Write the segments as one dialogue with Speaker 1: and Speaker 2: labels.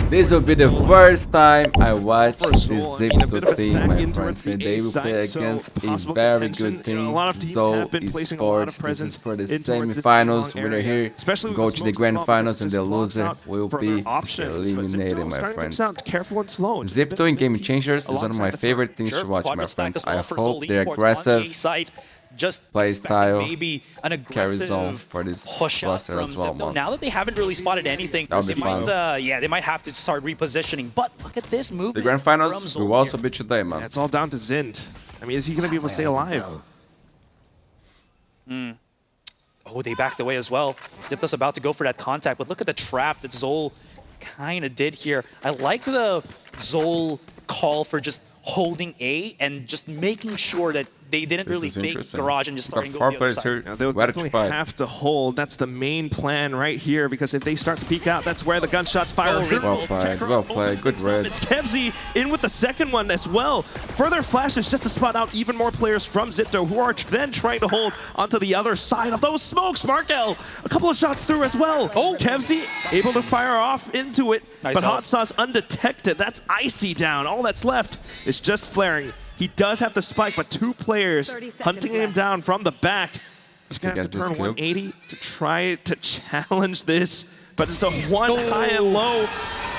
Speaker 1: This will be the first time I watch this Xipto team, my friends, and they will play against a very good team, ZOL Esports. This is for the semi-finals. Winner here go to the grand finals, and the loser will be eliminated, my friends. Xipto in Game Changers is one of my favorite things to watch, my friends. I hope they're aggressive.
Speaker 2: Just
Speaker 1: play style
Speaker 2: maybe an
Speaker 1: carries on
Speaker 2: aggressive
Speaker 1: for this
Speaker 2: push
Speaker 1: roster as well, man.
Speaker 2: Now that they haven't really spotted anything,
Speaker 1: That'll be fun.
Speaker 2: they might have to start repositioning. But look at this move.
Speaker 1: The grand finals will also be today, man.
Speaker 3: It's all down to Zind. I mean, is he going to be able to stay alive?
Speaker 2: Oh, they backed away as well. Xipto's about to go for that contact, but look at the trap that ZOL kind of did here. I like the ZOL call for just holding A and just making sure that they didn't really fake garage and just starting to go the other side.
Speaker 3: Now, they'll definitely have to hold. That's the main plan right here, because if they start to peek out, that's where the gunshots fire.
Speaker 1: Well played, good red.
Speaker 3: It's Kevzi in with the second one as well. Further flashes just to spot out even more players from Xipto, who are then trying to hold onto the other side of those smokes. Markel, a couple of shots through as well. Oh, Kevzi able to fire off into it, nice, but Hot Sauce undetected. That's Icy down. All that's left is just flaring. He does have the spike, but two players hunting him down from the back. He's going to have to turn 180 to try to challenge this, but it's a one high and low.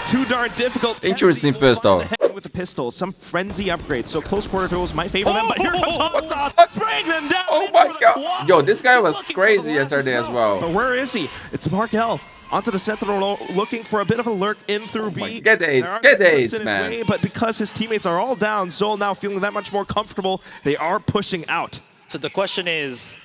Speaker 3: Too darn difficult.
Speaker 1: Interesting pistol.
Speaker 3: With the pistol, some frenzy upgrades, so close quarter duels might favor them, but here comes Hot Sauce, spraying them down.
Speaker 1: Oh my god. Yo, this guy was crazy yesterday as well.
Speaker 3: But where is he? It's Markel. Onto the Sentinel, looking for a bit of a lurk in through B.
Speaker 1: Get the ace, man.
Speaker 3: Way, but because his teammates are all down, ZOL now feeling that much more comfortable. They are pushing out.
Speaker 2: So the question is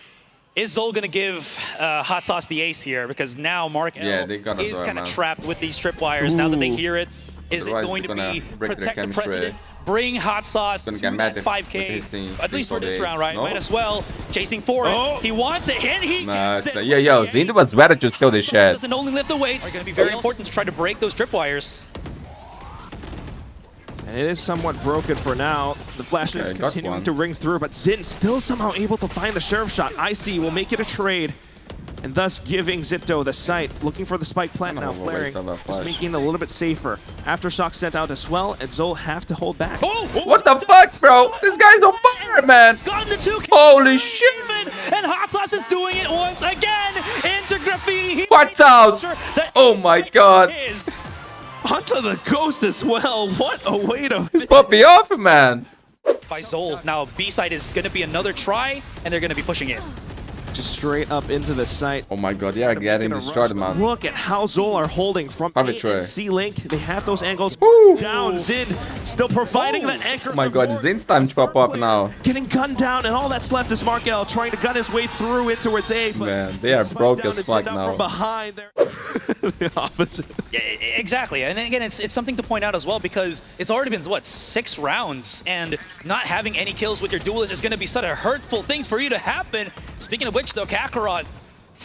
Speaker 2: ZOL going to give Hot Sauce the ace here? Because now Mark L is kind of trapped with these tripwires. Now that they hear it, is it going to be protect the president? Bring Hot Sauce to that 5K, at least for this round, right? Might as well. Chasing for it. He wants it, and he gets it.
Speaker 1: Yo, Zind was better to steal this shit.
Speaker 2: Doesn't only lift the weights. It's going to be very important to try to break those tripwires.
Speaker 3: And it is somewhat broken for now. The flash is continuing to ring through, but Zind still somehow able to find the sheriff shot. Icy will make it a trade, and thus giving Xipto the sight. Looking for the spike plant now, flaring, just making it a little bit safer. Aftershock sent out as well, and ZOL have to hold back.
Speaker 1: What the fuck, bro? This guy's on fire, man! Holy shit!
Speaker 2: And Hot Sauce is doing it once again into Graffiti.
Speaker 1: What's out? Oh my god!
Speaker 3: Onto the ghost as well. What a way to...
Speaker 1: He's popping off, man!
Speaker 2: By ZOL. Now B-side is going to be another try, and they're going to be pushing it.
Speaker 3: Just straight up into the site.
Speaker 1: Oh my god, they are getting destroyed, man.
Speaker 3: Look at how ZOL are holding from A and C-Link. They have those angles down. Zind still providing that anchor.
Speaker 1: Oh my god, Zind's time to pop up now.
Speaker 3: Getting gunned down, and all that's left is Markel trying to gun his way through in towards A.
Speaker 1: Man, they are broke as fuck now.
Speaker 3: From behind there. The opposite.
Speaker 2: Yeah, exactly. And again, it's something to point out as well, because it's already been, what, 6 rounds, and not having any kills with your duelist is going to be such a hurtful thing for you to happen. Speaking of which, though, Kakarot,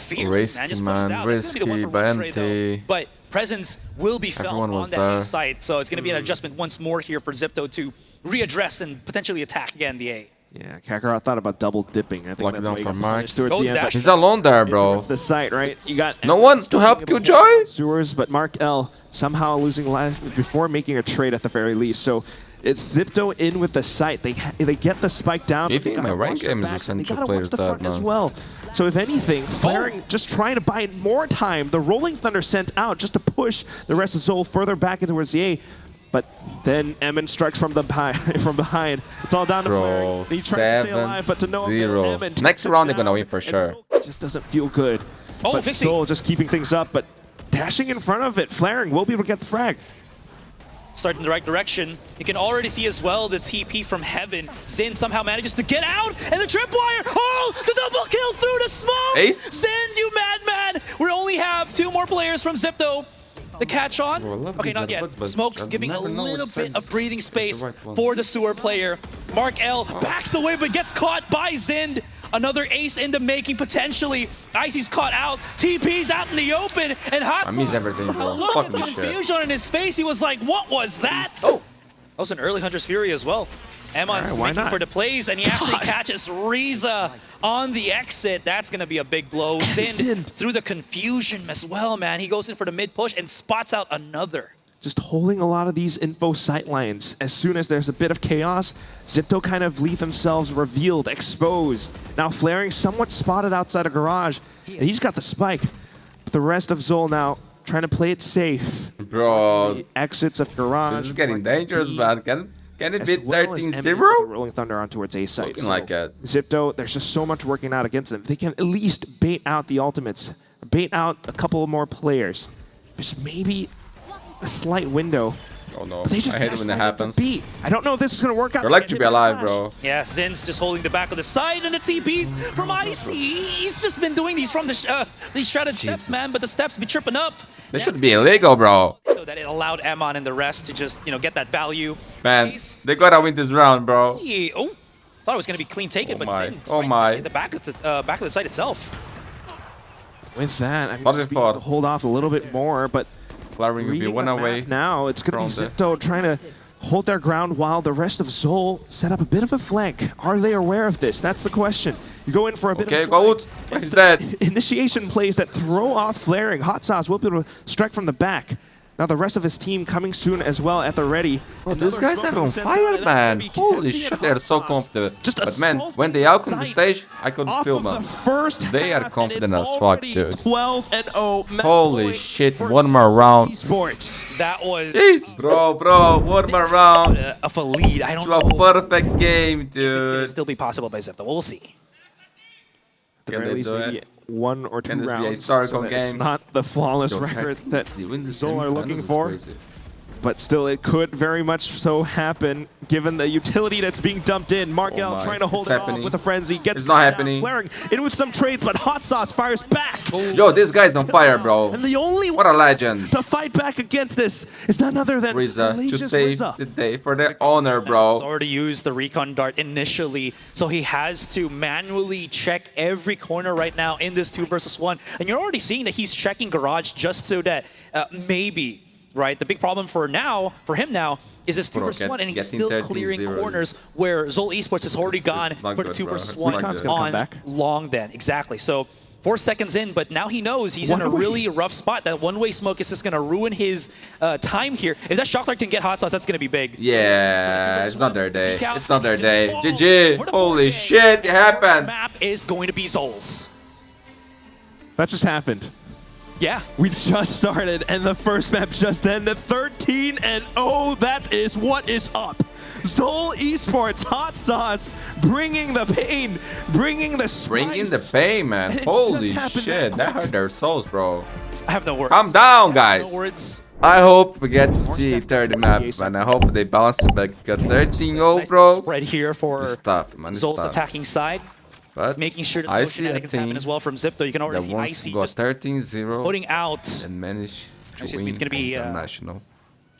Speaker 1: risky, man, risky,
Speaker 2: but presence will be felt on that site, so it's going to be an adjustment once more here for Xipto to readdress and potentially attack again the A.
Speaker 3: Yeah, Kakarot thought about double dipping. I think that's why he got punished towards the end.
Speaker 1: He's alone there, bro.
Speaker 3: It's the site, right? You got
Speaker 1: no one to help Killjoy.
Speaker 3: Sewers, but Mark L somehow losing life before making a trade at the very least. So it's Xipto in with the site. They get the spike down.
Speaker 1: Do you think my rank game is essential players that, man?
Speaker 3: As well. So if anything, flaring, just trying to buy more time. The Rolling Thunder sent out just to push the rest of ZOL further back into towards the A. But then Emin strikes from behind. It's all down to flaring. He tries to stay alive, but to no avail.
Speaker 1: Next round they're gonna win for sure.
Speaker 3: It just doesn't feel good. But ZOL just keeping things up, but dashing in front of it. Flaring will be able to get the frag.
Speaker 2: Start in the right direction. You can already see as well the TP from Heaven. Zind somehow manages to get out, and the tripwire! Oh, the double kill through the smoke!
Speaker 1: Ace?
Speaker 2: Zind, you madman! We only have 2 more players from Xipto. The catch on. Okay, not yet. Smoke's giving a little bit of breathing space for the sewer player. Mark L backs away, but gets caught by Zind. Another ace in the making, potentially. Icy's caught out. TP's out in the open. And Hot Sauce,
Speaker 1: everything, bro.
Speaker 2: look at the confusion on his face. He was like, what was that? Oh, that was an early Hunter's Fury as well. Emon's making for the plays, and he actually catches Riza on the exit. That's going to be a big blow. Zind through the confusion as well, man. He goes in for the mid push and spots out another.
Speaker 3: just holding a lot of these info sightlines. As soon as there's a bit of chaos, Xipto kind of leave themselves revealed, exposed. Now Flaring somewhat spotted outside a garage, and he's got the spike. But the rest of ZOL now trying to play it safe.
Speaker 1: Bro,
Speaker 3: the exits of garage.
Speaker 1: This is getting dangerous, man. Can it be 13-0?
Speaker 3: Rolling Thunder on towards A site.
Speaker 1: Looking like it.
Speaker 3: Xipto, there's just so much working out against them. They can at least bait out the ultimates, bait out a couple more players. There's maybe a slight window.
Speaker 1: Oh no,
Speaker 3: They just
Speaker 1: I hate it when that happens.
Speaker 3: I don't know if this is going to work out.
Speaker 1: They're lucky to be alive, bro.
Speaker 2: Yeah, Zin's just holding the back of the side, and the TPs from Icy. He's just been doing these from the these shredded steps, man, but the steps be tripping up.
Speaker 1: They should be illegal, bro.
Speaker 2: So that it allowed Emon and the rest to just, get that value.
Speaker 1: Man, they gotta win this round, bro.
Speaker 2: Yeah, oh, thought it was going to be clean taken, but
Speaker 1: my.
Speaker 2: Zin
Speaker 1: Oh my.
Speaker 2: the back of the site itself.
Speaker 3: With that, I mean,
Speaker 1: What
Speaker 3: just
Speaker 1: is
Speaker 3: being able
Speaker 1: thought?
Speaker 3: to hold off a little bit more, but
Speaker 1: Flaring will be
Speaker 3: reading
Speaker 1: one
Speaker 3: the
Speaker 1: away.
Speaker 3: map now, it's going to be
Speaker 1: from
Speaker 3: Xipto trying to hold their ground while the rest of ZOL set up a bit of a flank. Are they aware of this? That's the question. You go in for a bit
Speaker 1: Okay,
Speaker 3: of
Speaker 1: go out.
Speaker 3: It's
Speaker 1: He's
Speaker 3: the
Speaker 1: dead.
Speaker 3: initiation plays that throw off Flaring. Hot Sauce will be able to strike from the back. Now the rest of his team coming soon as well at the ready.
Speaker 1: Bro, these guys are on fire, man. Holy shit, they're so confident. But man, when they out on the stage, I couldn't feel them. They are confident as fuck, dude.
Speaker 3: 12-0.
Speaker 1: Holy shit, one more round.
Speaker 3: Esports.
Speaker 2: That was
Speaker 1: Jeez, bro, one more round.
Speaker 2: of a lead. I don't
Speaker 1: To a
Speaker 2: know
Speaker 1: perfect game,
Speaker 2: if it's going to
Speaker 1: dude.
Speaker 2: still be possible by Xipto. We'll see.
Speaker 3: At the
Speaker 1: Can
Speaker 3: very
Speaker 1: they
Speaker 3: least,
Speaker 1: do
Speaker 3: maybe
Speaker 1: it?
Speaker 3: 1 or 2
Speaker 1: Can this be a
Speaker 3: rounds.
Speaker 1: historical
Speaker 3: so that it's
Speaker 1: game?
Speaker 3: not the flawless
Speaker 1: Yo,
Speaker 3: record that
Speaker 1: win the
Speaker 3: ZOL are looking
Speaker 1: semifinals is
Speaker 3: for.
Speaker 1: crazy.
Speaker 3: But still, it could very much so happen, given the utility that's being dumped in. Markel
Speaker 1: my.
Speaker 3: trying to hold
Speaker 1: It's
Speaker 3: it
Speaker 1: happening.
Speaker 3: off with a frenzy. Gets
Speaker 1: It's not
Speaker 3: down,
Speaker 1: happening.
Speaker 3: Flaring in with some trades, but Hot Sauce fires back.
Speaker 1: Yo, this guy's on fire, bro.
Speaker 3: And the only
Speaker 1: What a
Speaker 3: one
Speaker 1: legend.
Speaker 3: to fight back against this is none other than
Speaker 1: Riza to
Speaker 3: Malaysia's
Speaker 1: save
Speaker 3: Riza.
Speaker 1: the day for their honor,
Speaker 2: He's
Speaker 1: bro.
Speaker 2: already used the recon dart initially, so he has to manually check every corner right now in this 2 versus 1. And you're already seeing that he's checking garage just so that maybe, right? The big problem for him now is this 2 versus 1, and he's still clearing corners where ZOL Esports has already gone for the 2 versus 1 on long then. Exactly. So 4 seconds in, but now he knows he's in a really rough spot. That one-way smoke is just going to ruin his time here. If that shock dart can get Hot Sauce, that's going to be big.
Speaker 1: Yeah, it's not their day. It's not their day. GG. Holy shit, it happened.
Speaker 2: Map is going to be ZOL's.
Speaker 3: That just happened.
Speaker 2: Yeah.
Speaker 3: We just started, and the first map just ended 13-0. That is what is up. ZOL Esports, Hot Sauce, bringing the pain, bringing the spice.
Speaker 1: Bringing the pain, man. Holy shit, that hurt their souls, bro.
Speaker 2: I have no words.
Speaker 1: Calm down, guys.
Speaker 2: No words.
Speaker 1: I hope we get to see 30 map, and I hope they bounce it back. Got 13-0, bro.
Speaker 2: Spread here for
Speaker 1: It's tough, man. It's
Speaker 2: ZOL's
Speaker 1: tough.
Speaker 2: attacking side.
Speaker 1: But
Speaker 2: Making sure that
Speaker 1: I
Speaker 2: no
Speaker 1: see a
Speaker 2: shenanigans happen
Speaker 1: team
Speaker 2: as well from Xipto. You can already
Speaker 1: that
Speaker 2: see
Speaker 1: wants
Speaker 2: Icy
Speaker 1: to go
Speaker 2: just
Speaker 1: 13-0
Speaker 2: putting out
Speaker 1: and manage to
Speaker 2: Excuse me,
Speaker 1: win
Speaker 2: it's gonna be,
Speaker 1: international.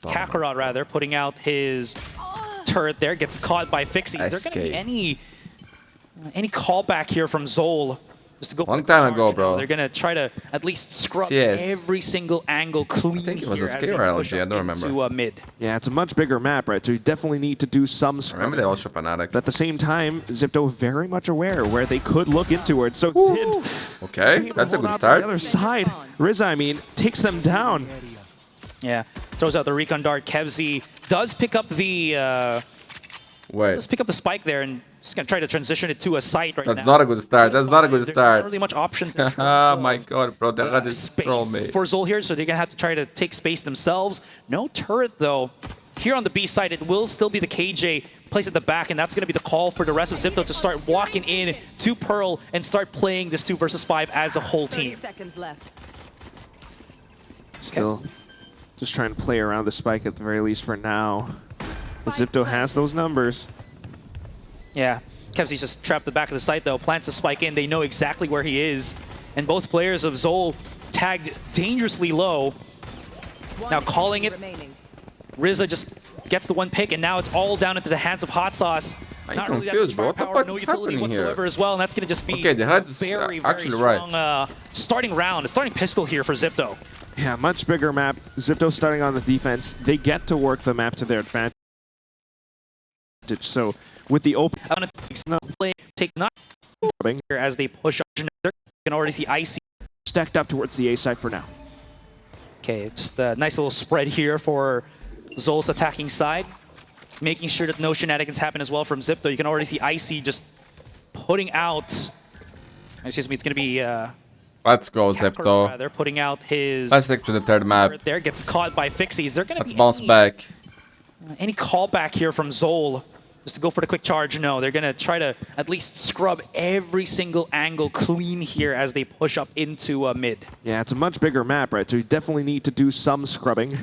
Speaker 2: Kakarot rather, putting out his turret there, gets caught by Fixies. Is there going to be any callback here from ZOL? Just to go
Speaker 1: Long time ago, bro.
Speaker 2: They're going to try to at least scrub
Speaker 1: CS.
Speaker 2: every single angle clean.
Speaker 1: I think it was
Speaker 2: here
Speaker 1: a
Speaker 2: as
Speaker 1: scale
Speaker 2: they push
Speaker 1: LG, I
Speaker 2: up
Speaker 1: don't remember.
Speaker 2: into, mid.
Speaker 3: Yeah, it's a much bigger map, right? So you definitely need to do some
Speaker 1: Remember
Speaker 3: scrubbing.
Speaker 1: they also fanatic.
Speaker 3: But at the same time, Xipto very much aware where they could look into it. So Zin,
Speaker 1: Okay, that's a
Speaker 3: hold
Speaker 1: good
Speaker 3: out to the
Speaker 1: start.
Speaker 3: other side. Riza, I mean, takes them down.
Speaker 2: Yeah, throws out the recon dart. Kevzy does pick up the spike there and just gonna try to transition it to a site right now.
Speaker 1: That's not a good start. That's not a good
Speaker 2: There's
Speaker 1: start.
Speaker 2: not really much options. In terms
Speaker 1: Oh
Speaker 2: of,
Speaker 1: my god, bro. That just troll me.
Speaker 2: for ZOL here, so they're gonna have to try to take space themselves. No turret though. Here on the B side, it will still be the KJ placed at the back, and that's gonna be the call for the rest of Xipto to start walking in to Pearl and start playing this 2 versus 5 as a whole team.
Speaker 4: 30 seconds left.
Speaker 3: Still just trying to play around the spike at the very least for now. But Xipto has those numbers.
Speaker 2: Yeah, Kevzy's just trapped at the back of the site though, plants a spike in, they know exactly where he is. And both players of ZOL tagged dangerously low. Now calling it, Riza just gets the one pick, and now it's all down into the hands of Hot Sauce.
Speaker 1: I'm
Speaker 2: Not really that
Speaker 1: confused,
Speaker 2: much
Speaker 1: bro. What the
Speaker 2: firepower,
Speaker 1: fuck
Speaker 2: no
Speaker 1: is
Speaker 2: utility
Speaker 1: happening
Speaker 2: whatsoever
Speaker 1: here?
Speaker 2: as well, and that's gonna just be
Speaker 1: Okay, the HUD's
Speaker 2: very
Speaker 1: actually
Speaker 2: strong,
Speaker 1: right.
Speaker 2: Starting round, a starting pistol here for Xipto.
Speaker 3: Yeah, much bigger map. Xipto starting on the defense. They get to work the map to their advantage. So with the open
Speaker 2: Take not here as they push up. You can already see Icy.
Speaker 3: stacked up towards the A side for now.
Speaker 2: Okay, just a nice little spread here for ZOL's attacking side. Making sure that no shenanigans happen as well from Xipto. You can already see Icy just putting out... Excuse me, it's going to be...
Speaker 1: Let's go, Xipto.
Speaker 2: They're putting out his...
Speaker 1: Let's stick to the third map.
Speaker 2: There gets caught by Fixies. They're going to
Speaker 1: Let's bounce back.
Speaker 2: Any callback here from ZOL just to go for the quick charge? No, they're going to try to at least scrub every single angle clean here as they push up into mid.
Speaker 3: Yeah, it's a much bigger map, right? So you definitely need to do some scrubbing.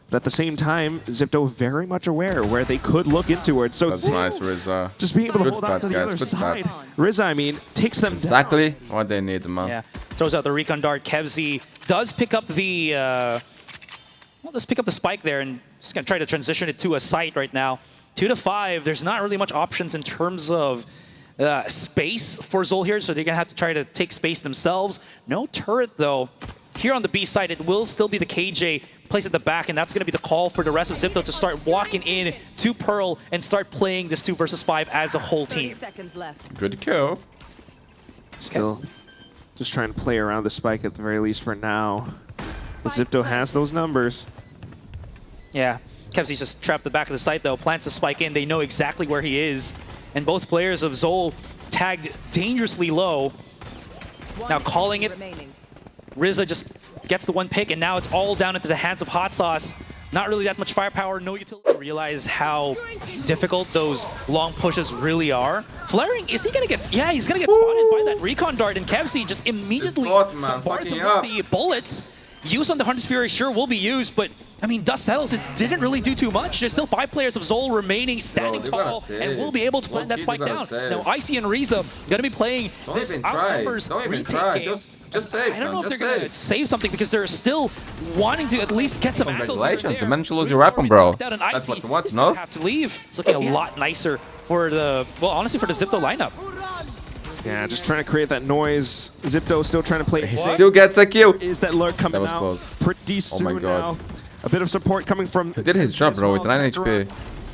Speaker 3: But at the same time, Xipto very much aware where they could look into it. So
Speaker 1: that's nice, Riza.
Speaker 3: Just being able to
Speaker 1: Good
Speaker 3: hold
Speaker 1: start,
Speaker 3: on to the
Speaker 1: guys.
Speaker 3: other
Speaker 1: Good
Speaker 3: side.
Speaker 1: start.
Speaker 3: Riza, I mean, takes them
Speaker 1: exactly
Speaker 3: down.
Speaker 1: what they need, man.
Speaker 2: Yeah, throws out the recon dart. Kevzi does pick up the well, let's pick up the spike there and just gonna try to transition it to a site right now. 2 to 5. There's not really much options in terms of space for ZOL here, so they're gonna have to try to take space themselves. No turret though. Here on the B side, it will still be the KJ place at the back, and that's going to be the call for the rest of Xipto to start walking in to Pearl and start playing this 2 versus 5 as a whole team.
Speaker 1: Good kill.
Speaker 3: Still just trying to play around the spike at the very least for now. But Xipto has those numbers.
Speaker 2: Yeah, Kevzi's just trapped at the back of the site though, plants a spike in. They know exactly where he is. And both players of ZOL tagged dangerously low. Now calling it. Riza just gets the 1 pick, and now it's all down into the hands of Hot Sauce. Not really that much firepower, no utility. Realize how difficult those long pushes really are. Flaring, is he gonna get? Yeah, he's gonna get spotted by that recon dart, and Kevzi just immediately bars him with the bullets. Use on the Hunter's Fury sure will be used, but I mean, dust settles. It didn't really do too much. There's still 5 players of ZOL remaining standing tall and will be able to plant that spike down. Now, Icy and Riza gonna be playing this outnumbers retake game.
Speaker 1: Just save.
Speaker 2: I don't know if they're gonna save something because they're still wanting to at least get some angles.
Speaker 1: Congratulations, you managed to lose your weapon, bro. That's what you want, no?
Speaker 2: Have to leave. It's looking a lot nicer for the, well, honestly, for the Xipto lineup.
Speaker 3: Yeah, just trying to create that noise. Xipto still trying to play.
Speaker 1: He still gets a kill.
Speaker 3: Is that lurk coming out
Speaker 1: close.
Speaker 3: pretty soon now? A bit of support coming from...
Speaker 1: He did his job, bro, with 9 HP.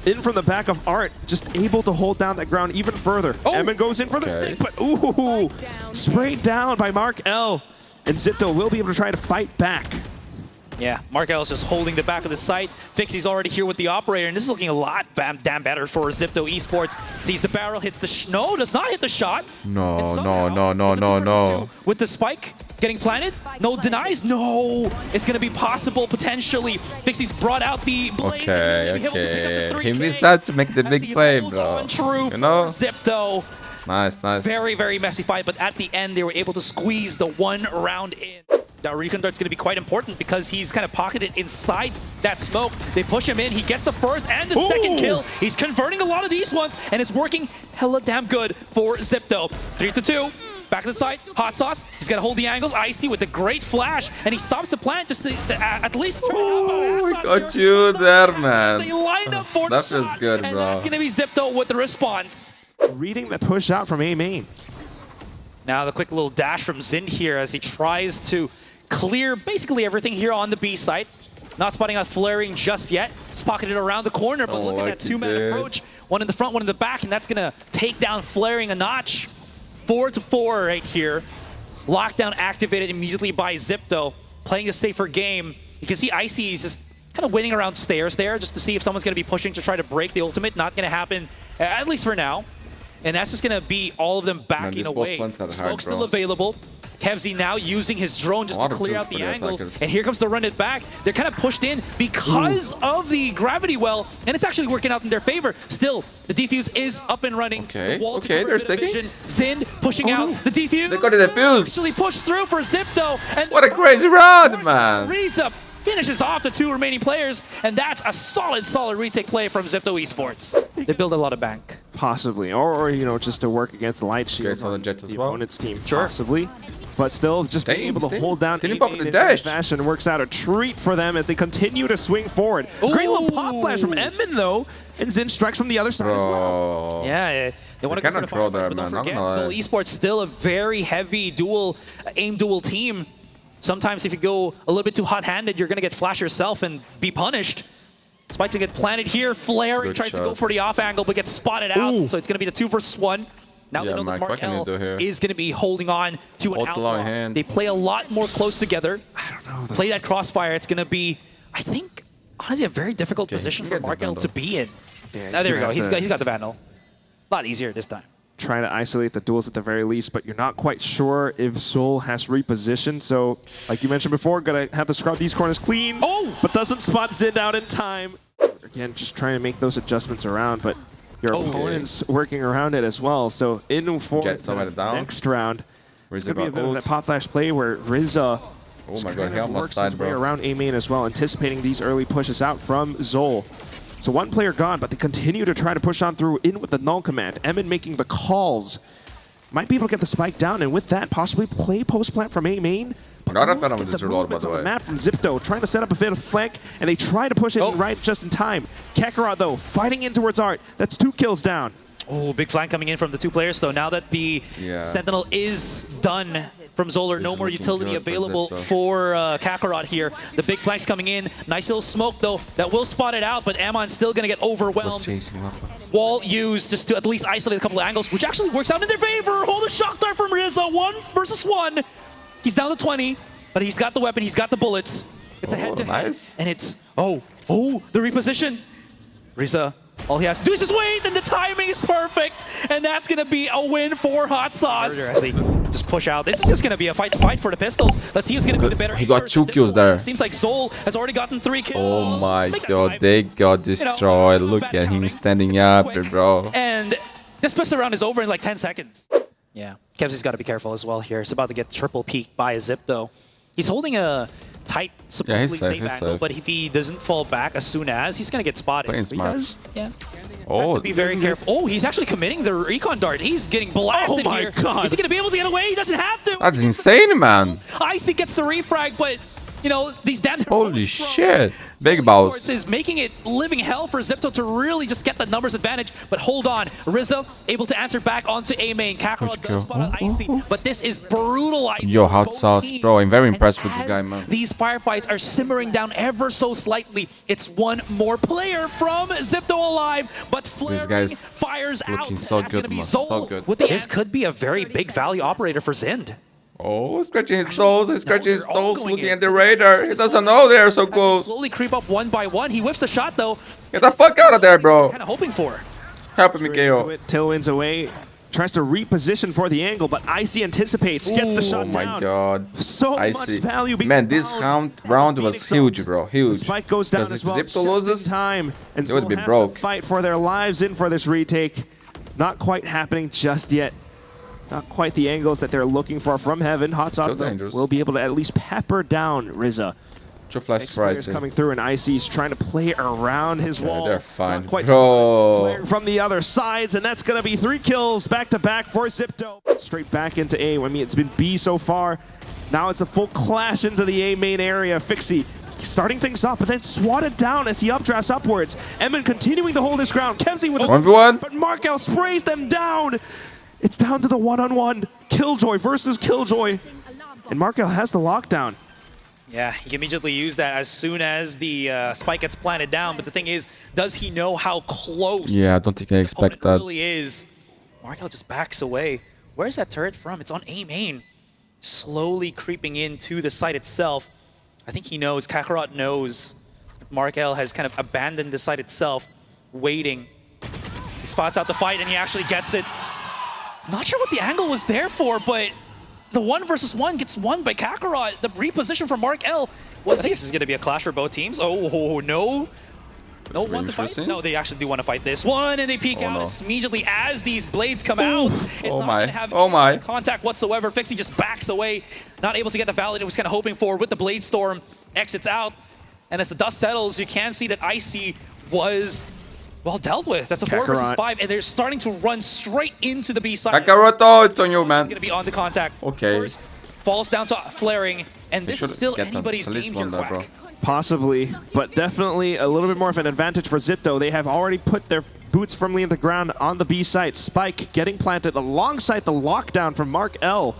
Speaker 3: In from the back of Art, just able to hold down that ground even further. Emin goes in for the stick, but ooh, sprayed down by Mark L. And Xipto will be able to try to fight back.
Speaker 2: Yeah, Mark L is just holding the back of the site. Fixi's already here with the operator, and this is looking a lot damn better for ZOL Esports. Sees the barrel, hits the no, does not hit the shot.
Speaker 1: No.
Speaker 2: With the spike getting planted, no denies, no. It's gonna be possible potentially. Fixi's brought out the blades.
Speaker 1: Okay. He missed that to make the big play, bro.
Speaker 2: You
Speaker 1: know,
Speaker 2: Xipto.
Speaker 1: Nice.
Speaker 2: Very, very messy fight, but at the end they were able to squeeze the 1 round in. That recon dart's going to be quite important because he's kind of pocketed inside that smoke. They push him in. He gets the first and the second kill. He's converting a lot of these ones, and it's working hella damn good for Xipto. 3-2. Back to the side. Hot Sauce. He's got to hold the angles. Icy with the great flash, and he stops the plant just to at least.
Speaker 1: Oh, we got you there, man.
Speaker 2: They line up for
Speaker 1: that feels good, bro.
Speaker 2: And that's going to be Xipto with the response.
Speaker 3: Reading the push out from A main.
Speaker 2: Now the quick little dash from Xin here as he tries to clear basically everything here on the B site. Not spotting out flaring just yet. It's pocketed around the corner, but look at that 2-man approach. 1 in the front, 1 in the back, and that's going to take down flaring a notch. 4-4 right here. Lockdown activated immediately by Xipto. Playing a safer game. You can see Icy is just kind of waiting around stairs there just to see if someone's going to be pushing to try to break the ultimate. Not going to happen, at least for now. And that's just going to be all of them backing away. Smoke's still available. Kevzi now using his drone just to clear out the angles. And here comes the run it back. They're kind of pushed in because of the gravity well, and it's actually working out in their favor. Still, the defuse is up and running.
Speaker 1: Okay, they're sticking.
Speaker 2: Xin pushing out the defuse.
Speaker 1: They got the defuse.
Speaker 2: Actually pushed through for Xipto. And
Speaker 1: what a crazy round, man.
Speaker 2: Riza finishes off the 2 remaining players, and that's a solid retake play from ZOL Esports. They build a lot of bank.
Speaker 3: Possibly, or you know, just to work against the light shield
Speaker 1: on the Jet as well.
Speaker 3: Opponent's team, possibly. But still, just being able to hold down
Speaker 1: didn't pop the dash.
Speaker 3: Fashion works out a treat for them as they continue to swing forward. Great little pop flash from Emin though, and Xin strikes from the other side as well.
Speaker 2: Yeah, they want to go for the fire flash, but don't forget, ZOL Esports still a very heavy aim duel team. Sometimes if you go a little bit too hot-handed, you're going to get flash yourself and be punished. Spike to get planted here. Flaring tries to go for the off angle, but gets spotted out. So it's going to be the 2 versus 1. Now they know that Mark L is going to be holding on to an outlaw. They play a lot more close together.
Speaker 3: I don't know.
Speaker 2: Play that crossfire. It's going to be, I think, honestly, a very difficult position for Mark L to be in. Yeah, there we go. He's got the Vandal. A lot easier this time.
Speaker 3: Trying to isolate the duels at the very least, but you're not quite sure if ZOL has repositioned. So, like you mentioned before, gonna have to scrub these corners clean.
Speaker 2: Oh!
Speaker 3: But doesn't spot Zid out in time. Again, just trying to make those adjustments around, but your opponent's working around it as well. So, in for the next round, it's gonna be a bit of that pop flash play where Rizza
Speaker 1: he almost died, bro.
Speaker 3: Around A main as well, anticipating these early pushes out from ZOL. So one player gone, but they continue to try to push on through in with the null command. Emin making the calls. Might be able to get the spike down, and with that, possibly play post-plant from A main. But
Speaker 1: not a fan of this reload, by the way.
Speaker 3: On the map from Xipto, trying to set up a bit of flank, and they try to push it right just in time. Kakarot, though, fighting in towards Art. That's 2 kills down.
Speaker 2: Oh, big flank coming in from the 2 players, though. Now that the Sentinel is done from ZOL, no more utility available for Kakarot here. The big flank's coming in. Nice little smoke, though, that will spot it out, but Ammon's still going to get overwhelmed. Wall used just to at least isolate a couple of angles, which actually works out in their favor. Oh, the shock dart from Rizza, 1 versus 1. He's down to 20, but he's got the weapon, he's got the bullets. It's a head-to-head, and it's, the reposition. Rizza, all he has to do is just wait, and the timing is perfect, and that's going to be a win for Hot Sauce. As they just push out. This is just going to be a fight for the pistols. Let's see who's going to be the better.
Speaker 1: He got 2 kills there.
Speaker 2: It seems like ZOL has already gotten 3 kills.
Speaker 1: Oh my god, they got destroyed. Look at him standing up, bro.
Speaker 2: And this pistol round is over in like 10 seconds. Yeah, Kevzy's got to be careful as well here. He's about to get triple peeked by a Xipto. He's holding a tight, supposedly safe angle, but if he doesn't fall back as soon as, he's going to get spotted.
Speaker 1: Playing smart.
Speaker 2: Yeah. Has to be very careful. Oh, he's actually committing the recon dart. He's getting blasted here.
Speaker 3: God.
Speaker 2: Is he going to be able to get away? He doesn't have to.
Speaker 1: That's insane, man.
Speaker 2: Icy gets the refrag, but you know, these damn
Speaker 1: holy shit. Big balls.
Speaker 2: Is making it living hell for Xipto to really just get the numbers advantage. But hold on, Rizza able to answer back onto A main. Kakarot does spot on Icy, but this is brutalizing.
Speaker 1: Yo, Hot Sauce, bro. I'm very impressed with this guy, man.
Speaker 2: These firefights are simmering down ever so slightly. It's one more player from Xipto alive, but Flaring fires out.
Speaker 1: Looking so good, man. So good.
Speaker 2: This could be a very big value operator for Zind.
Speaker 1: Oh, scratching his toes, looking at the radar. He doesn't know they're so close.
Speaker 2: Slowly creep up 1 by 1. He whiffs the shot, though.
Speaker 1: Get the fuck out of there, bro.
Speaker 2: Kind of hoping for.
Speaker 1: Help me, KO.
Speaker 3: Tailwinds away. Tries to reposition for the angle, but Icy anticipates, gets the shot down.
Speaker 1: Oh my god.
Speaker 3: So much value being
Speaker 1: Man, this round was huge, bro. Huge.
Speaker 3: The spike goes down as well.
Speaker 1: Xipto loses,
Speaker 3: time, and
Speaker 1: it would be broke.
Speaker 3: Fight for their lives in for this retake. Not quite happening just yet. Not quite the angles that they're looking for from heaven. Hot Sauce will be able to at least pepper down Rizza.
Speaker 1: Flash
Speaker 3: coming through, and Icy's trying to play around his wall.
Speaker 1: They're fine.
Speaker 3: Not quite flaring from the other sides, and that's going to be 3 kills back-to-back for Xipto. Straight back into A. I mean, it's been B so far. Now it's a full clash into the A main area. Fixie starting things off, but then swatted down as he updrafts upwards. Emin continuing to hold his ground. Kevzy with a
Speaker 1: 1v1,
Speaker 3: but Markel sprays them down. It's down to the one-on-one. Killjoy versus Killjoy. And Markel has the lockdown.
Speaker 2: Yeah, he can immediately use that as soon as the spike gets planted down. But the thing is, does he know how close?
Speaker 1: Yeah, I don't think I expect that.
Speaker 2: Really is. Markel just backs away. Where's that turret from? It's on A main. Slowly creeping into the site itself. I think he knows, Kakarot knows, Markel has kind of abandoned the site itself, waiting. He spots out the fight and he actually gets it. Not sure what the angle was there for, but the 1 versus 1 gets won by Kakarot. The reposition from Mark L was this is going to be a clash for both teams. Oh, no. No one to fight? No, they actually do want to fight this one, and they peek out immediately as these blades come out. It's not going to have any contact whatsoever. Fixie just backs away, not able to get the valid it was kind of hoping for with the Blade Storm. Exits out, and as the dust settles, you can see that Icy was well dealt with. That's a 4 versus 5, and they're starting to run straight into the B side.
Speaker 1: Kakarot, it's on you, man.
Speaker 2: He's going to be on the contact.
Speaker 1: Okay.
Speaker 2: First, falls down to Flaring, and this is still anybody's game here, Quack.
Speaker 3: Possibly, but definitely a little bit more of an advantage for Xipto. They have already put their boots firmly in the ground on the B site. Spike getting planted alongside the lockdown from Mark L.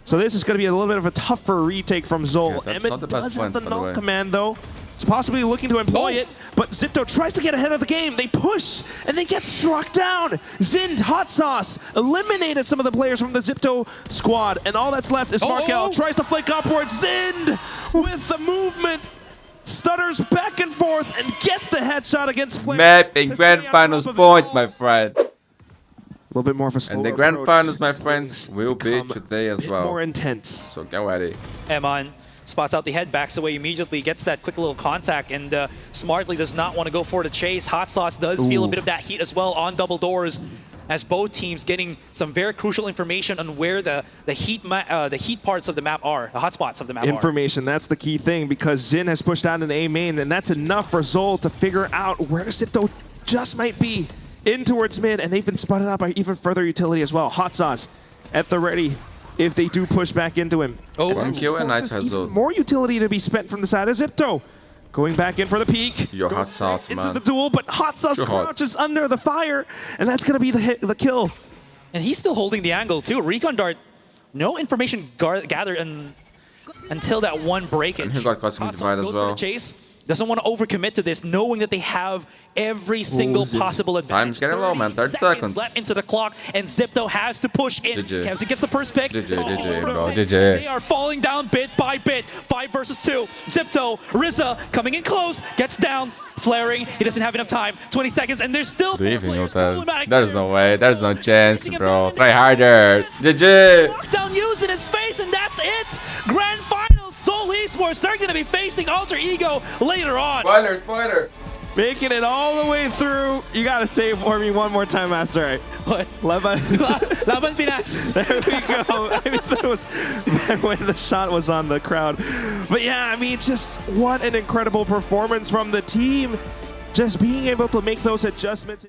Speaker 3: So this is going to be a little bit of a tougher retake from ZOL.
Speaker 1: Yeah,
Speaker 3: Emmett does have the null command though. possibly looking to employ it, but Xipto tries to get ahead of the game. They push, and they get struck down. Zind, Hot Sauce, eliminated some of the players from the Xipto squad, and all that's left is Markel. Tries to flick upwards. Zind with the movement, stutters back and forth, and gets the headshot against Flare.
Speaker 1: Map in Grand Finals point, my friend.
Speaker 3: A little bit more of a slower
Speaker 1: And the Grand
Speaker 3: approach.
Speaker 1: Finals, my friends, will be today as well.
Speaker 3: More intense.
Speaker 1: So get ready.
Speaker 2: Eman spots out the head, backs away immediately, gets that quick little contact, and smartly does not want to go for the chase. Hot Sauce does feel a bit of that heat as well on double doors, as both teams getting some very crucial information on where the heat parts of the map are, the hot spots of the map
Speaker 3: Information, that's the key thing, because Zin has pushed out an A main, and that's enough for ZOL to figure out where Xipto just might be in towards mid, and they've been spotted out by even further utility as well. Hot Sauce at the ready if they do push back into him.
Speaker 1: One kill and nice hustle.
Speaker 3: More utility to be spent from the side of Xipto. Going back in for the peek.
Speaker 1: Your Hot Sauce,
Speaker 3: into
Speaker 1: man.
Speaker 3: the duel, but Hot Sauce crouches under the fire, and that's going to be the kill.
Speaker 2: And he's still holding the angle too. Recon Dart, no information gathered until that one breakage.
Speaker 1: And he got custom divide as well.
Speaker 2: Chase doesn't want to overcommit to this, knowing that they have every single possible advantage.
Speaker 1: Time's getting low, man. 30 seconds
Speaker 2: left into the clock, and Xipto has to push in.
Speaker 1: GG.
Speaker 2: Kevzy gets the first pick.
Speaker 1: GG, bro. GG.
Speaker 2: They are falling down bit by bit. 5 versus 2. Xipto, Rizza coming in close, gets down, flaring. He doesn't have enough time. 20 seconds, and there's still
Speaker 1: There's no way. There's no chance, bro. Try harder. GG.
Speaker 2: Lockdown used in his face, and that's it. Grand Finals, ZOL Esports. They're going to be facing Alter Ego later on.
Speaker 1: Spoiler.
Speaker 3: Making it all the way through. You got to say it for me one more time, Master. Right.
Speaker 2: What?
Speaker 3: Laban Pinas. There we go. I mean, that was when the shot was on the crowd. But yeah, I mean, just what an incredible performance from the team. Just being able to make those adjustments.